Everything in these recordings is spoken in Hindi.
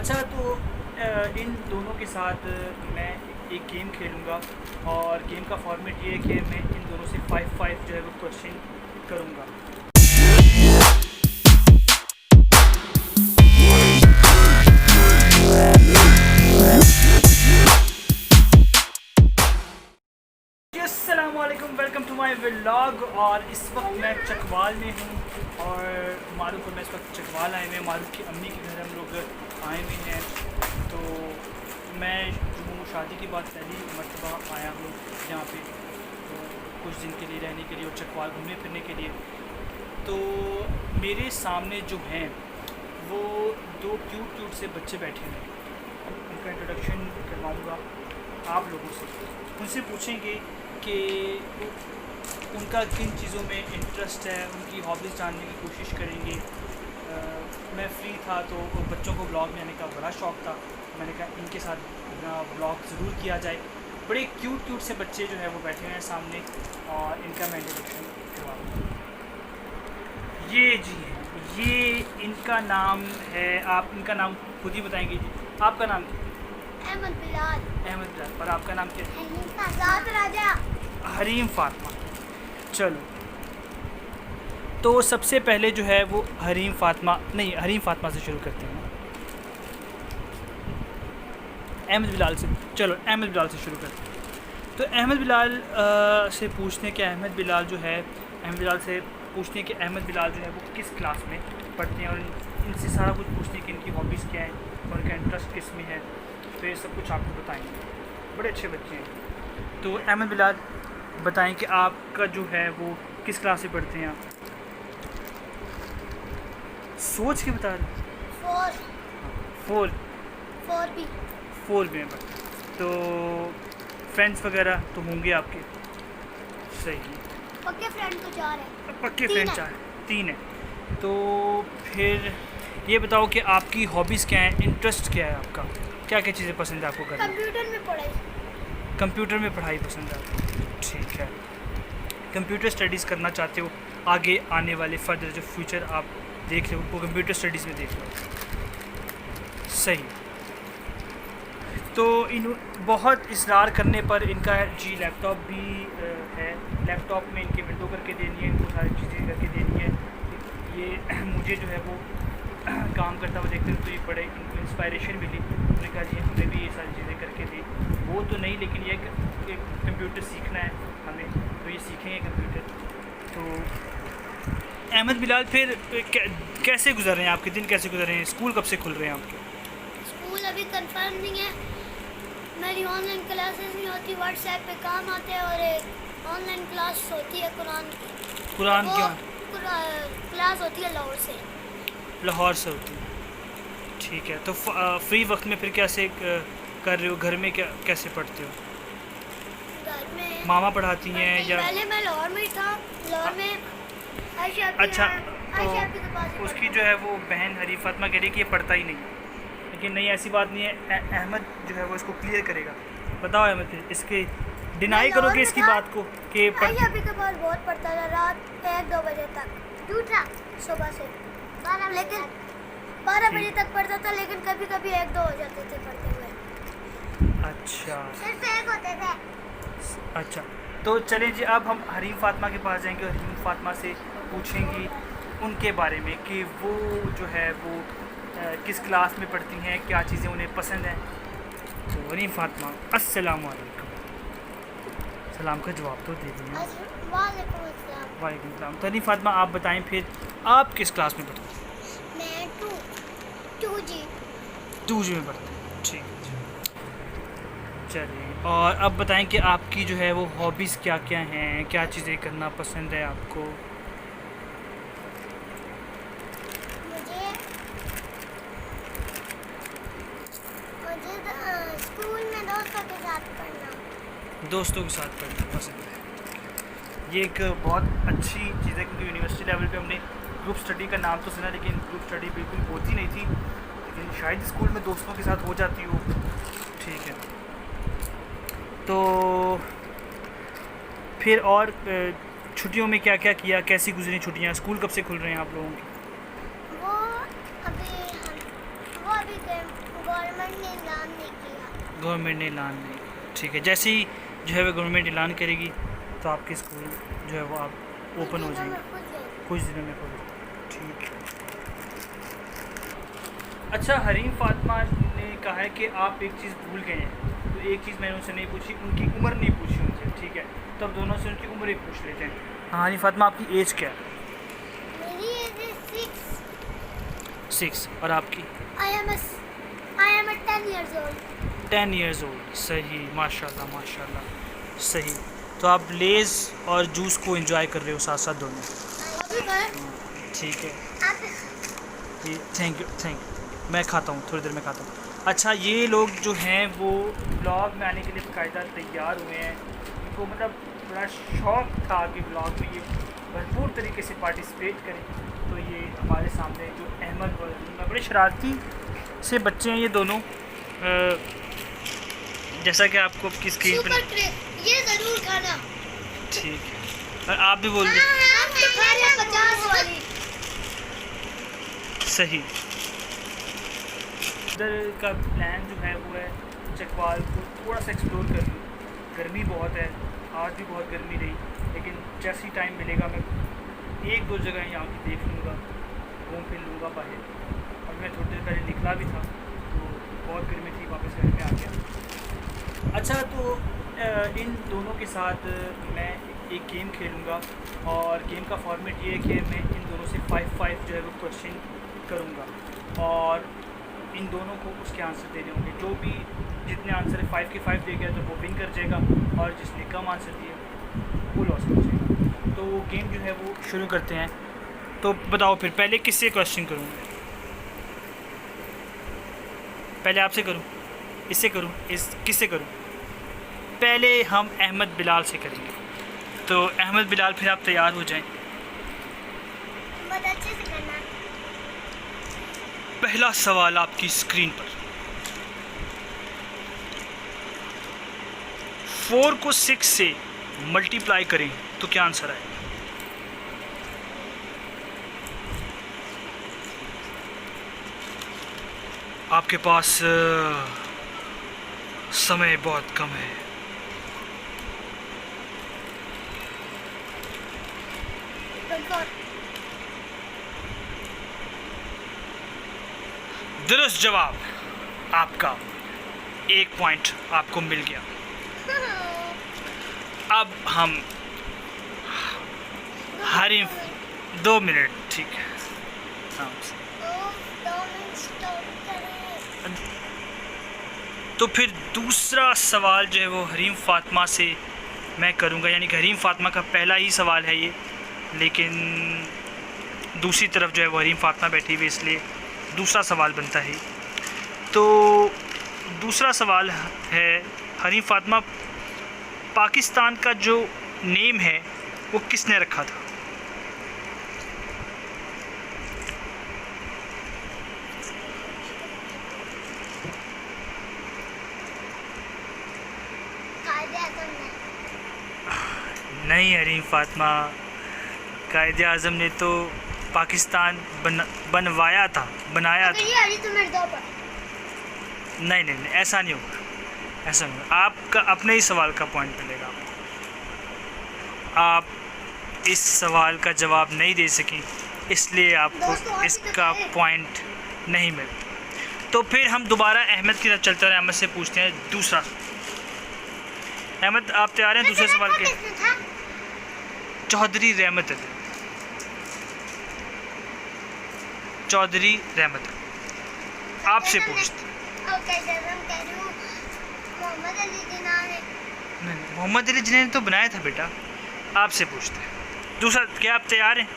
अच्छा तो इन दोनों के साथ मैं एक गेम खेलूँगा और गेम का फॉर्मेट ये है कि मैं इन दोनों से 5-5 जो है वो क्वेश्चन करूँगा। अस्सलाम वालेकुम, वेलकम टू माय व्लॉग। और इस वक्त मैं चकवाल में हूँ और मारूफ और मैं इस वक्त चकवाल आए हुए हैं। मारूफ की अम्मी के घर हम लोग आए हुए हैं। तो मैं जो शादी के बाद पहली मरतबा आया हूँ यहाँ पे, तो कुछ दिन के लिए रहने के लिए और चकवाल घूमने फिरने के लिए। तो मेरे सामने जो हैं वो दो क्यूट से बच्चे बैठे हैं। उनका इंट्रोडक्शन करवाऊँगा आप लोगों से। उनसे पूछेंगे कि उनका किन चीज़ों में इंटरेस्ट है, उनकी हॉबीज़ जानने की कोशिश करेंगे। मैं फ्री था तो बच्चों को ब्लॉग में आने का बड़ा शौक़ था। मैंने कहा इनके साथ ब्लॉग ज़रूर किया जाए। बड़े क्यूट से बच्चे जो है वो बैठे हैं सामने और इनका मैं इंट्रोडक्शन करवाऊँगा। ये जी हैं, ये इनका नाम है। आप इनका नाम खुद ही बताएंगे जी। आपका नाम क्या? अहमद बिलाल। अहमद बिलाल। और आपका नाम क्या है? आज़ाद राजा। हरीम फातिमा। चलो, तो सबसे पहले जो है वो हरीम फातिमा से शुरू करते हैं। अहमद बिलाल से। चलो अहमद बिलाल से शुरू करते हैं। तो अहमद बिलाल से पूछते हैं कि अहमद बिलाल जो है, अहमद बिलाल से पूछते हैं कि अहमद बिलाल जो है वो किस क्लास में पढ़ते हैं, और इनसे सारा कुछ पूछते हैं कि इनकी हॉबीज़ क्या है और इनका इंटरेस्ट किस में है। तो ये सब कुछ आपको बताएंगे। बड़े अच्छे बच्चे हैं। तो अहमद बिलाल बताएं कि आपका जो है वो किस क्लास से पढ़ते हैं आप? सोच के बता रहे। फोर में पढ़ते हैं। तो फ्रेंड्स वगैरह तो होंगे आपके? सही। पक्के फ्रेंड तो 4 है। पक्के फ्रेंड 3 है। तो फिर ये बताओ कि आपकी हॉबीज़ क्या हैं, इंटरेस्ट क्या है आपका, क्या क्या चीज़ें पसंद है आपको करना? कंप्यूटर में पढ़ाई पसंद है आपको। ठीक है। कंप्यूटर स्टडीज़ करना चाहते हो, आगे आने वाले फर्दर जो फ्यूचर आप देख रहे हो वो कंप्यूटर स्टडीज़ में देख रहे हो। सही। तो इन बहुत इसरार करने पर इनका जी लैपटॉप भी है। लैपटॉप में इनके विंडो करके देनी है, इनको सारी चीज़ें करके देनी है। ये मुझे जो है वो काम करता हुआ देखते हैं तो ये बड़े इनको इंस्पायरेशन मिली। उन्होंने कहा जी हमें भी ये सारी चीज़ें करके दी। वो तो नहीं, लेकिन ये कंप्यूटर सीखना है हमें, तो ये सीखेंगे कंप्यूटर। तो अहमद बिलाल फिर कैसे गुजर रहे हैं आपके दिन, कैसे गुजर रहे हैं? स्कूल कब से खुल रहे हैं आपके? स्कूल अभी कंफर्म नहीं है। मेरी ऑनलाइन क्लासेस नहीं होती, व्हाट्सएप पे काम आते हैं और ऑनलाइन क्लास होती है कुरान की। क्लास होती है लाहौर से होती है। ठीक है। तो फ्री वक्त में फिर कैसे कर रहे हो? घर में कैसे पढ़ते हो? घर में मामा पढ़ाती हैं या? पहले मैं लाहौर में ही था। लाहौर में अच्छा, तो उसकी जो है वो बहन हरी फातिमा कह रही है कि ये पढ़ता ही नहीं है। लेकिन नहीं, ऐसी बात नहीं है। अहमद जो है वो इसको क्लियर करेगा। बताओ अहमद, इसके डिनाई करोगे इसकी बात को कि अभी के पास बहुत पढ़ता था, रात 1-2 बजे तक। झूठा। सुबह से 12 बजे तक पढ़ता था, लेकिन कभी कभी 1-2 हो जाते थे पढ़ते हुए। अच्छा, सिर्फ 1 होते थे। अच्छा। तो चलें जी, अब हम हरीम फातिमा के पास जाएंगे और हरीम फातिमा से पूछेंगी उनके बारे में कि वो जो है वो किस क्लास में पढ़ती हैं, क्या चीज़ें उन्हें पसंद हैं। तो हरीम फातिमा, अस्सलाम वालेकुम। सलाम का जवाब तो दे दिया। वालेकुम सलाम। तो हरीम फातिमा आप बताएं फिर आप किस क्लास में पढ़ती हैं? मैं 2G में पढ़ती हैं। ठीक है। चलिए, और अब बताएं कि आपकी जो है वो हॉबीज़ क्या क्या हैं, क्या चीज़ें करना पसंद है आपको? दोस्तों के साथ पढ़ना पसंद है। ये एक बहुत अच्छी चीज़ है, क्योंकि यूनिवर्सिटी लेवल पे हमने ग्रुप स्टडी का नाम तो सुना, लेकिन ग्रुप स्टडी बिल्कुल होती नहीं थी। लेकिन शायद स्कूल में दोस्तों के साथ हो जाती हो। ठीक है। तो फिर और छुट्टियों में क्या क्या किया, कैसी गुजरी छुट्टियाँ? स्कूल कब से खुल रहे हैं आप लोगों के? वो अभी गवर्नमेंट ने ऐलान नहीं किया। गवर्नमेंट ने ऐलान नहीं, ठीक है। जैसे ही जो है वो गवर्नमेंट ऐलान करेगी तो आपके स्कूल जो है वो आप ओपन हो जाएंगे, कुछ दिनों में खुल जाएंगे, ठीक है। अच्छा, हरीम फातिमा ने कहा है कि आप एक चीज़ भूल गए हैं, तो एक चीज़ मैंने उनसे नहीं पूछी, उनकी उम्र नहीं पूछी उनसे, ठीक है। तो अब दोनों से उनकी उम्र ही पूछ लेते हैं। हाँ हरीम फातिमा, आपकी एज क्या है? मेरी एज है 6। और आपकी? I am a 10 years old. 10 years old, सही, माशाल्लाह माशाल्लाह, सही। तो आप लेज़ और जूस को एंजॉय कर रहे हो साथ साथ दोनों, ठीक है। ये थैंक यू, मैं खाता हूँ, थोड़ी देर में खाता हूँ। अच्छा, ये लोग जो हैं वो ब्लॉग में आने के लिए बाकायदा तैयार हुए हैं, इनको मतलब बड़ा शौक़ था कि ब्लॉग में ये भरपूर तरीके से पार्टिसिपेट करें। तो ये हमारे सामने जो अहमद और हरीम, बड़े शरारती से बच्चे हैं ये दोनों, जैसा कि आपको आपकी स्क्रीन पर, ये ज़रूर खाना, ठीक है। और आप भी बोल दें, हम तो खा रहे हैं 50 वाली। सही। इधर का प्लान जो है वो है चकवाल को थोड़ा सा एक्सप्लोर कर लूँ। गर्मी बहुत है, आज भी बहुत गर्मी रही, लेकिन जैसे ही टाइम मिलेगा मैं 1-2 जगह यहाँ की देख लूँगा, घूम फिर लूँगा बाहर। अब मैं थोड़ी देर पहले निकला भी था तो बहुत गर्मी थी, वापस घर में आ गया। अच्छा, तो इन दोनों के साथ मैं एक गेम खेलूँगा, और गेम का फॉर्मेट ये है कि मैं इन दोनों से 5-5 जो है वो क्वेश्चन करूँगा, और इन दोनों को उसके आंसर देने होंगे। जो भी जितने आंसर 5 के 5 दे गया तो वो विन कर जाएगा, और जिसने कम आंसर दिए वो लॉस कर जाएगा। तो गेम जो है वो शुरू करते हैं। तो बताओ फिर पहले किससे क्वेश्चन करूँगा? पहले आपसे करूँ, इससे करूँ, किससे करूँ? पहले हम अहमद बिलाल से करेंगे। तो अहमद बिलाल, फिर आप तैयार हो जाएं। बहुत अच्छे से करना। पहला सवाल आपकी स्क्रीन पर, 4 को 6 से मल्टीप्लाई करें तो क्या आंसर आएगा? आपके पास समय बहुत कम है। दुरुस्त जवाब आपका, 1 पॉइंट आपको मिल गया। अब हम हरीम 2 मिनट, ठीक है। तो फिर दूसरा सवाल जो है वो हरीम फातिमा से मैं करूँगा, यानी कि हरीम फातिमा का पहला ही सवाल है ये, लेकिन दूसरी तरफ जो है वो हरीम फातिमा बैठी हुई, इसलिए दूसरा सवाल बनता है। तो दूसरा सवाल है, हरीम फातिमा, पाकिस्तान का जो नेम है वो किसने रखा था? नहीं हरीम फातिमा, कायदे आज़म ने तो पाकिस्तान बनवाया था, बनाया था। नहीं, ऐसा नहीं होगा, ऐसा नहीं होगा। आपका अपने ही सवाल का पॉइंट मिलेगा। आप इस सवाल का जवाब नहीं दे सकी, इसलिए आपको इसका पॉइंट नहीं मिलता। तो फिर हम दोबारा अहमद की तरफ चलते हैं, अहमद से पूछते हैं दूसरा। अहमद, आप तैयार हैं दूसरे सवाल के? चौधरी रहमत अली, चौधरी रहमत अली, आपसे पूछते। नहीं, मोहम्मद अली जिन्हें तो बनाया था बेटा, आपसे पूछते हैं दूसरा। क्या आप तैयार हैं?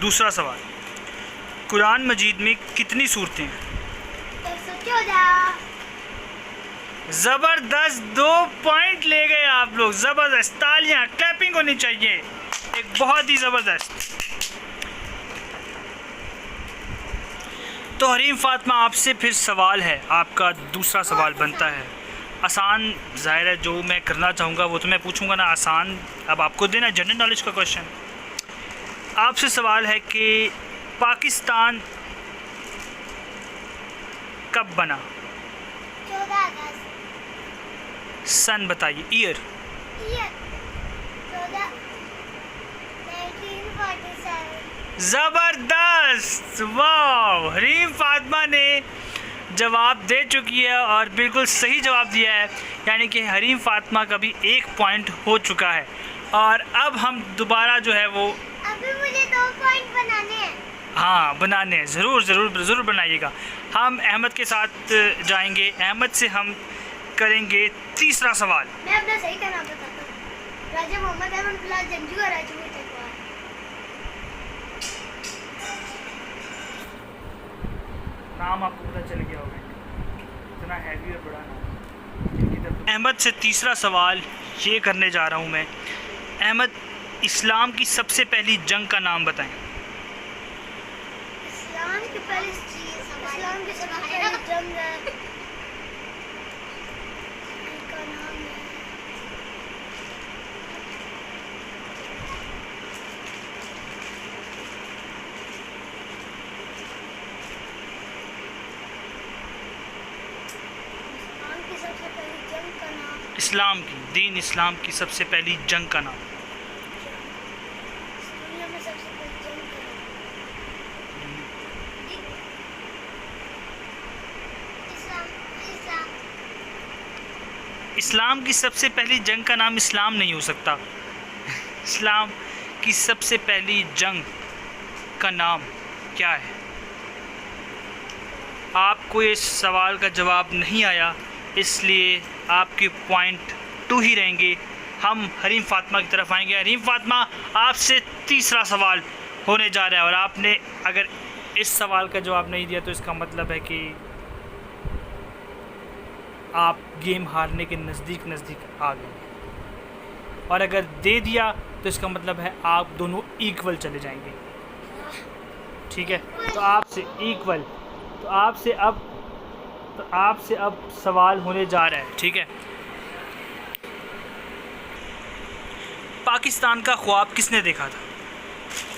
दूसरा सवाल, कुरान मजीद में कितनी सूरतें हैं? 114। ज़बरदस्त, 2 पॉइंट ले गए आप लोग, ज़बरदस्त, तालियां, क्लैपिंग होनी चाहिए, एक बहुत ही ज़बरदस्त। तो हरीम फातिमा, आपसे फिर सवाल है, आपका दूसरा सवाल बनता है आसान। ज़ाहिर है जो मैं करना चाहूँगा वो तो मैं पूछूंगा ना, आसान अब आपको देना, जनरल नॉलेज का क्वेश्चन। आपसे सवाल है कि पाकिस्तान कब बना? 14 अगस्त। सन बताइए, ईयर। 1947। ज़बरदस्त, वाह! हरीम फातिमा ने जवाब दे चुकी है और बिल्कुल सही जवाब दिया है, यानी कि हरीम फातिमा का भी 1 पॉइंट हो चुका है। और अब हम दोबारा जो है वो अभी मुझे 2 पॉइंट बनाने हैं। हाँ बनाने हैं, ज़रूर ज़रूर ज़रूर बनाइएगा। हम अहमद के साथ जाएंगे, अहमद से हम करेंगे तीसरा सवाल। मैं अपना सही का नाम बताता हूँ, राजा मोहम्मद अहमद बिलाल जंजू और राजपूत चकवाल। नाम आपको पता चल गया होगा, इतना हैवी और बड़ा नाम। अहमद से तीसरा सवाल ये करने जा रहा हूँ मैं। अहमद, इस्लाम की सबसे पहली जंग का नाम बताएं। इस्लाम की सबसे पहली जंग है, इनका नाम है इस्लाम की, दीन इस्लाम की सबसे पहली जंग का नाम। दुनिया में सबसे पहली जंग का नाम। इस्लाम की सबसे पहली जंग का नाम इस्लाम नहीं हो सकता। इस्लाम की सबसे पहली जंग का नाम क्या है? आपको इस सवाल का जवाब नहीं आया, इसलिए आपके पॉइंट 2 ही रहेंगे। हम हरीम फातिमा की तरफ आएंगे। हरीम फातिमा, आपसे तीसरा सवाल होने जा रहा है और आपने अगर इस सवाल का जवाब नहीं दिया तो इसका मतलब है कि आप गेम हारने के नज़दीक आ गए, और अगर दे दिया तो इसका मतलब है आप दोनों इक्वल चले जाएंगे। ठीक है, तो आपसे इक्वल, तो आपसे अब सवाल होने जा रहा है। ठीक है, पाकिस्तान का ख्वाब किसने देखा था?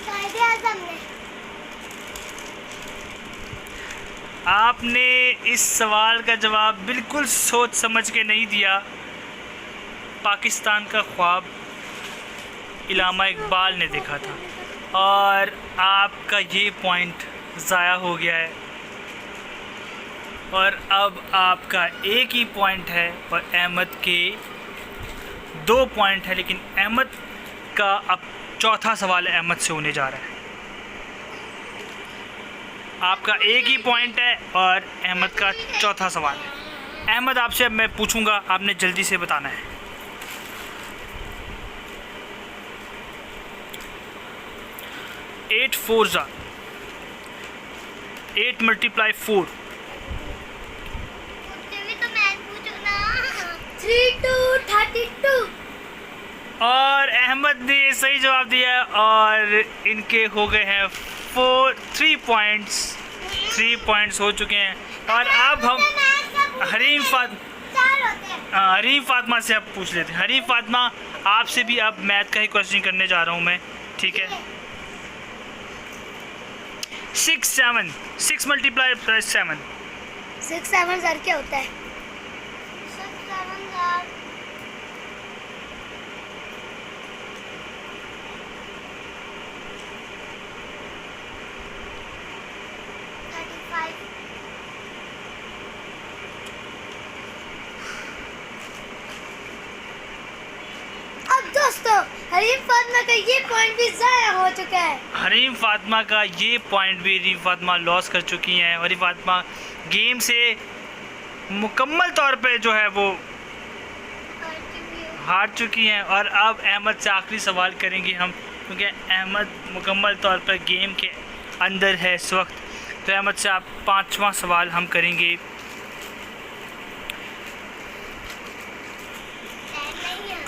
कायदे-ए-आज़म ने। आपने इस सवाल का जवाब बिल्कुल सोच समझ के नहीं दिया। पाकिस्तान का ख्वाब इल्लामा इकबाल ने देखा था और आपका ये पॉइंट ज़ाया हो गया है। और अब आपका एक ही पॉइंट है और अहमद के 2 पॉइंट है, लेकिन अहमद का अब चौथा सवाल अहमद से होने जा रहा है। आपका एक ही पॉइंट है और अहमद का चौथा सवाल है। अहमद, आपसे अब मैं पूछूंगा, आपने जल्दी से बताना है। एट 4 ज़ा 8 मल्टीप्लाई 4। 3 2 32। और अहमद ने सही जवाब दिया और इनके हो गए हैं 3 पॉइंट्स हो चुके हैं। और अब हम हरीम फातिमा से अब पूछ लेते हैं। हरीम फातिमा, आपसे भी अब मैथ का ही क्वेश्चन करने जा रहा हूँ मैं। ठीक है, 6 मल्टीप्लाई 7। 6 7 सर क्या होता है? 6 7 सर 35। अब दोस्तों, हरीम फातिमा का ये पॉइंट भी ज़ाया हो चुका है। हरीम फातिमा का ये पॉइंट भी हरीम फातिमा लॉस कर चुकी हैं। हरीम फातिमा गेम से मुकम्मल तौर पे जो है वो हार चुकी हैं। और अब अहमद से आखिरी सवाल करेंगे हम, क्योंकि अहमद मुकम्मल तौर पर गेम के अंदर है इस वक्त। तो अहमद से आप 5वां सवाल हम करेंगे।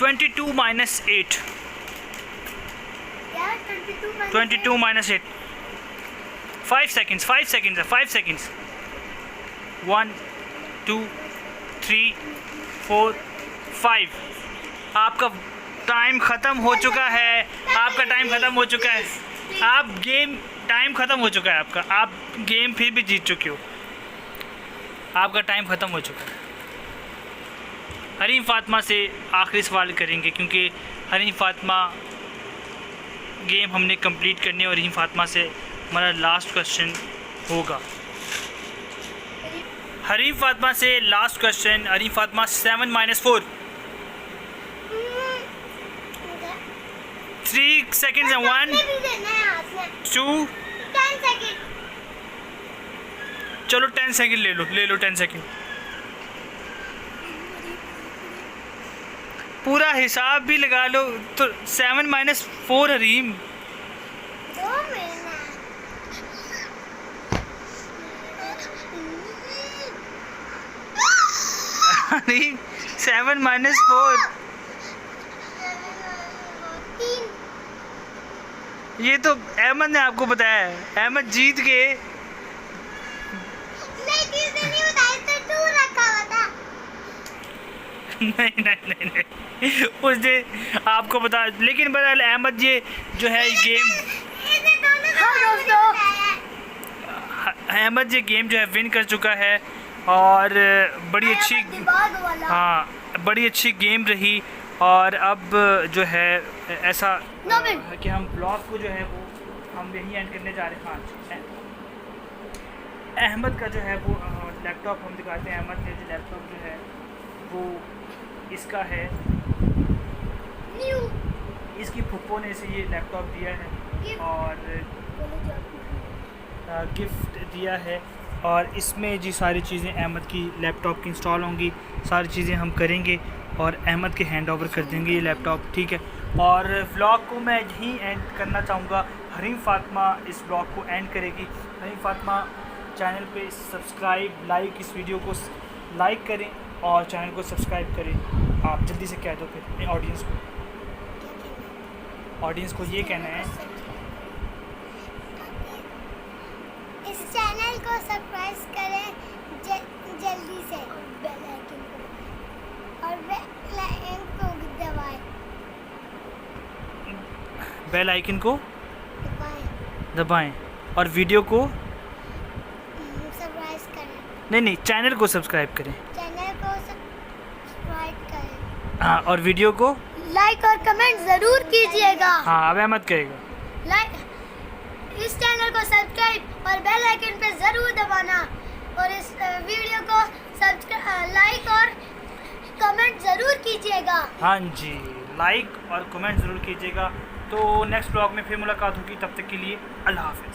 22 minus 8। 22 minus 8 5 seconds 5 seconds 5 seconds 1 2 3 4 5 आपका टाइम ख़त्म हो चुका है। आपका टाइम ख़त्म हो चुका है। आप गेम टाइम ख़त्म हो चुका है आपका। आप गेम फिर भी जीत चुके हो। आपका टाइम ख़त्म हो चुका है। हरीम फातिमा से आखिरी सवाल करेंगे क्योंकि हरीम फातिमा गेम हमने कंप्लीट करनी है और हरीम फातिमा से हमारा लास्ट क्वेश्चन होगा। हरीम फातिमा से last question. Hareem Fatima 7 - 4 3 seconds and 1 2 10 second. चलो 10 सेकंड ले लो 10 सेकंड। पूरा हिसाब भी लगा लो तो 7 - 4 हरीम। 2 महीना। हरीम 7 - 4 3। ये तो अहमद ने आपको बताया है। अहमद जीत गए। नहीं किसी नहीं बताया तो 2 रखा हुआ था। नहीं उसने आपको बता, लेकिन बहरहाल अहमद ये जो है गेम इसे दोनों अहमद ये गेम जो है विन कर चुका है और बड़ी अच्छी दिमाग वाला। हाँ बड़ी अच्छी गेम रही। और अब जो है ऐसा नवीन। कि हम ब्लॉग को जो है वो हम यहीं एंड करने जा रहे हैं। हाँ अहमद का जो है वो लैपटॉप हम दिखाते हैं। अहमद ने जो लैपटॉप जो है वो इसका है। न्यू। इसकी फुप्पो ने इसे ये लैपटॉप दिया है गिफ्ट। और गिफ्ट दिया है। और इसमें जी सारी चीज़ें अहमद की लैपटॉप की इंस्टॉल होंगी। सारी चीज़ें हम करेंगे और अहमद के हैंड ओवर कर देंगे ये लैपटॉप, ठीक है। और व्लॉग को मैं यहीं एंड करना चाहूँगा। हरीम फातिमा इस व्लॉग को एंड करेगी। हरीम फातिमा चैनल पे सब्सक्राइब लाइक इस वीडियो को लाइक करें और चैनल को सब्सक्राइब करें। आप जल्दी से कह दो फिर अपने ऑडियंस को ये कहना है इस चैनल को सब्सक्राइब करें जल्दी से बेल आइकन को और बेल आइकन को दबाएं। बेल आइकन को दबाएं और वीडियो को सब्सक्राइब करें। नहीं चैनल को सब्सक्राइब करें। चैनल को सब्सक्राइब करें। हाँ और वीडियो को लाइक और कमेंट ज़रूर कीजिएगा। हाँ अब अहमद करेगा। लाइक इस चैनल को सब्सक्राइब और बेल आइकन पे ज़रूर दबाना और इस वीडियो को लाइक और कमेंट ज़रूर कीजिएगा। हाँ जी लाइक और कमेंट ज़रूर कीजिएगा। तो नेक्स्ट ब्लॉग में फिर मुलाकात होगी। तब तक के लिए अल्लाह हाफ़िज़।